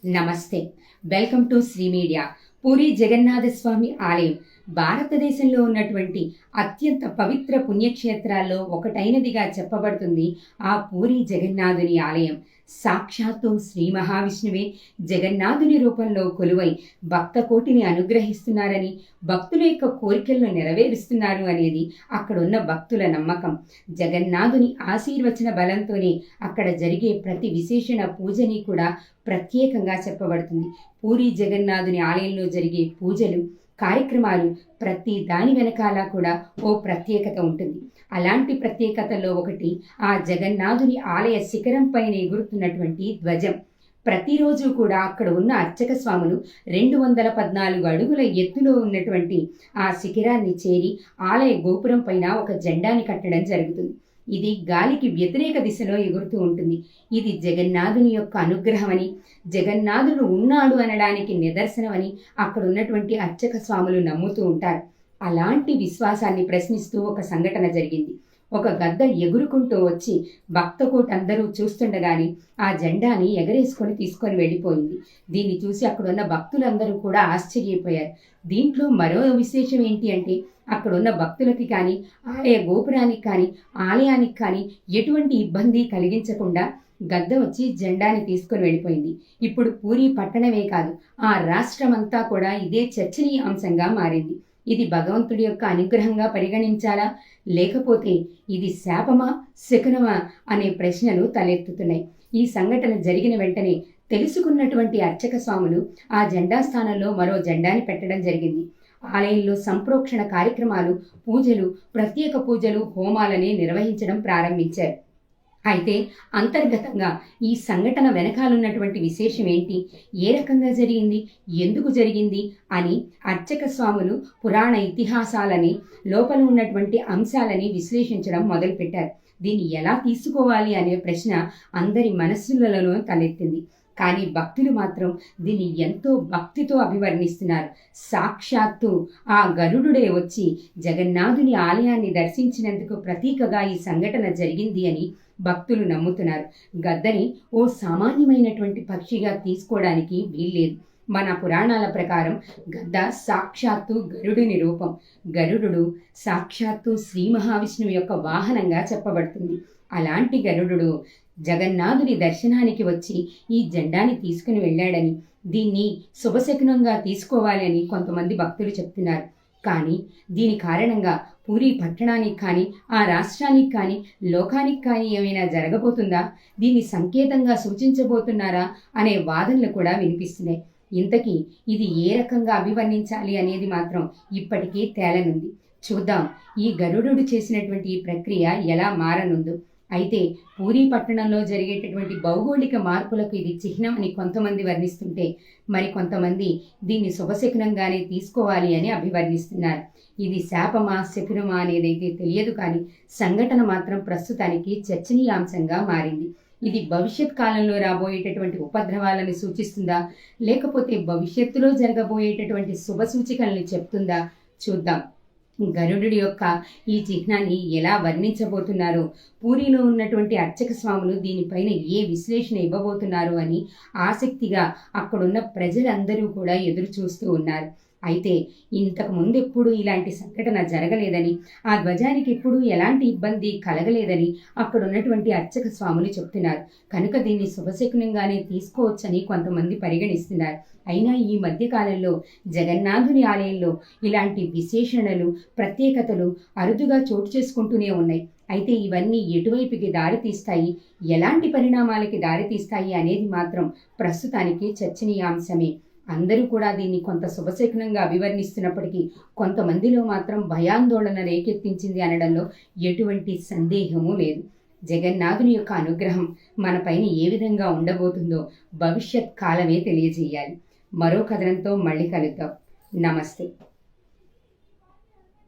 నమస్తే. Welcome to Shri media. Puri Jagannatha Swami ఆలయం భారతదేశంలో ఉన్నటువంటి అత్యంత పవిత్ర పుణ్యక్షేత్రాల్లో ఒకటైనదిగా చెప్పబడుతుంది ఆ పూరి జగన్నాథుని ఆలయం. సాక్షాత్తు శ్రీ మహావిష్ణువే జగన్నాథుని రూపంలో కొలువై భక్త కోటిని అనుగ్రహిస్తున్నారని, భక్తుల యొక్క కోరికలను నెరవేరుస్తున్నారు అనేది అక్కడున్న భక్తుల నమ్మకం. జగన్నాథుని ఆశీర్వచన బలంతోనే అక్కడ జరిగే ప్రతి విశేషణ పూజని కూడా ప్రత్యేకంగా చెప్పబడుతుంది. పూరి జగన్నాథుని ఆలయంలో జరిగే పూజలు, కార్యక్రమాలు ప్రతి దాని వెనకాల కూడా ఓ ప్రత్యేకత ఉంటుంది. అలాంటి ప్రత్యేకతలో ఒకటి ఆ జగన్నాథుని ఆలయ శిఖరం పైన ఎగురుతున్నటువంటి ధ్వజం. ప్రతిరోజు కూడా అక్కడ ఉన్న అర్చక స్వాములు 214 అడుగుల ఎత్తులో ఉన్నటువంటి ఆ శిఖరాన్ని చేరి ఆలయ గోపురం పైన ఒక జెండాని కట్టడం జరుగుతుంది. ఇది గాలికి వ్యతిరేక దిశలో ఎగురుతూ ఉంటుంది. ఇది జగన్నాథుని యొక్క అనుగ్రహమని, జగన్నాథుడు ఉన్నాడు అనడానికి నిదర్శనమని అక్కడ ఉన్నటువంటి అర్చక స్వాములు నమ్ముతూ ఉంటారు. అలాంటి విశ్వాసాన్ని ప్రశ్నిస్తూ ఒక సంఘటన జరిగింది. ఒక గద్ద ఎగురుకుంటూ వచ్చి భక్తకోటి అందరూ చూస్తుండగానే ఆ జెండాని ఎగరేసుకొని తీసుకొని వెళ్ళిపోయింది. దీన్ని చూసి అక్కడున్న భక్తులందరూ కూడా ఆశ్చర్యపోయారు. దీంట్లో మరో విశేషం ఏంటి అంటే, అక్కడున్న భక్తులకి కానీ, ఆలయ గోపురానికి కానీ, ఆలయానికి కానీ ఎటువంటి ఇబ్బంది కలిగించకుండా గద్ద వచ్చి జెండాని తీసుకొని వెళ్ళిపోయింది. ఇప్పుడు పూరి పట్టణమే కాదు, ఆ రాష్ట్రమంతా కూడా ఇదే చర్చనీయాంశంగా మారింది. ఇది భగవంతుడి యొక్క అనుగ్రహంగా పరిగణించాలా, లేకపోతే ఇది శాపమా, శకునమా అనే ప్రశ్నలు తలెత్తుతున్నాయి. ఈ సంఘటన జరిగిన వెంటనే తెలుసుకున్నటువంటి అర్చక స్వాములు ఆ జెండా స్థానంలో మరో జెండాని పెట్టడం జరిగింది. ఆలయంలో సంప్రోక్షణ కార్యక్రమాలు, పూజలు, ప్రత్యేక పూజలు, హోమాలని నిర్వహించడం ప్రారంభించారు. అయితే అంతర్గతంగా ఈ సంఘటన వెనకాలన్నటువంటి విశేషం ఏంటి, ఏ రకంగా జరిగింది, ఎందుకు జరిగింది అని అర్చక స్వాములు పురాణ ఇతిహాసాలని, లోపల ఉన్నటువంటి అంశాలని విశ్లేషించడం మొదలుపెట్టారు. దీన్ని ఎలా తీసుకోవాలి అనే ప్రశ్న అందరి మనస్సులలో తలెత్తింది. కానీ భక్తులు మాత్రం దీన్ని ఎంతో భక్తితో అభివర్ణిస్తున్నారు. సాక్షాత్తు ఆ గరుడుడే వచ్చి జగన్నాథుని ఆలయాన్ని దర్శించినందుకు ప్రతీకగా ఈ సంఘటన జరిగింది అని భక్తులు నమ్ముతున్నారు. గద్దని ఓ సామాన్యమైనటువంటి పక్షిగా తీసుకోవడానికి వీల్లేదు. మన పురాణాల ప్రకారం గద్ద సాక్షాత్తు గరుడుని రూపం. గరుడు సాక్షాత్తు శ్రీ మహావిష్ణువు యొక్క వాహనంగా చెప్పబడుతుంది. అలాంటి గరుడు జగన్నాథుని దర్శనానికి వచ్చి ఈ జెండాని తీసుకుని వెళ్ళాడని, దీన్ని శుభశకునంగా తీసుకోవాలి అని కొంతమంది భక్తులు చెప్తున్నారు. కానీ దీని కారణంగా పూరి పట్టణానికి కానీ, ఆ రాష్ట్రానికి కానీ, లోకానికి కానీ ఏమైనా జరగబోతుందా, దీన్ని సంకేతంగా సూచించబోతున్నారా అనే వాదనలు కూడా వినిపిస్తున్నాయి. ఇంతకీ ఇది ఏ రకంగా అభివర్ణించాలి అనేది మాత్రం ఇప్పటికీ తేలనుంది. చూద్దాం ఈ గరుడు చేసినటువంటి ఈ ప్రక్రియ ఎలా మారనుందో. అయితే పూరి పట్టణంలో జరిగేటటువంటి భౌగోళిక మార్పులకు ఇది చిహ్నం అని కొంతమంది వర్ణిస్తుంటే, మరి కొంతమంది దీన్ని శుభశకునంగానే తీసుకోవాలి అని అభివర్ణిస్తున్నారు. ఇది శాపమా, శకునమా అనేదైతే తెలియదు, కానీ సంఘటన మాత్రం ప్రస్తుతానికి చర్చనీయాంశంగా మారింది. ఇది భవిష్యత్ కాలంలో రాబోయేటటువంటి ఉపద్రవాలను సూచిస్తుందా, లేకపోతే భవిష్యత్తులో జరగబోయేటటువంటి శుభ సూచికలను చెప్తుందా? చూద్దాం. గరుడు యొక్క ఈ చిహ్నాన్ని ఎలా వర్ణించబోతున్నారో, పూరిలో ఉన్నటువంటి అర్చక స్వాములు దీనిపైన ఏ విశ్లేషణ ఇవ్వబోతున్నారు అని ఆసక్తిగా అక్కడున్న ప్రజలందరూ కూడా ఎదురు చూస్తూ ఉన్నారు. అయితే ఇంతకు ముందు ఎప్పుడు ఇలాంటి సంఘటన జరగలేదని, ఆ ధ్వజానికి ఎప్పుడు ఎలాంటి ఇబ్బంది కలగలేదని అక్కడ ఉన్నటువంటి అర్చక స్వాములు చెప్తున్నారు. కనుక దీన్ని శుభశకునంగానే తీసుకోవచ్చని కొంతమంది పరిగణిస్తున్నారు. అయినా ఈ మధ్యకాలంలో జగన్నాథుని ఆలయంలో ఇలాంటి విశేషణలు, ప్రత్యేకతలు అరుదుగా చోటు చేసుకుంటూనే ఉన్నాయి. అయితే ఇవన్నీ ఎటువైపుకి దారితీస్తాయి, ఎలాంటి పరిణామాలకి దారితీస్తాయి అనేది మాత్రం ప్రస్తుతానికి చర్చనీయాంశమే. అందరూ కూడా దీన్ని కొంత శుభశకునంగా అభివర్ణిస్తున్నప్పటికీ కొంతమందిలో మాత్రం భయాందోళన రేకెత్తించింది అనడంలో ఎటువంటి సందేహమూ లేదు. జగన్నాథుని యొక్క అనుగ్రహం మనపైన ఏ విధంగా ఉండబోతుందో భవిష్యత్ కాలమే తెలియజేయాలి. మరో కథనంతో మళ్ళీ కలుద్దాం. నమస్తే.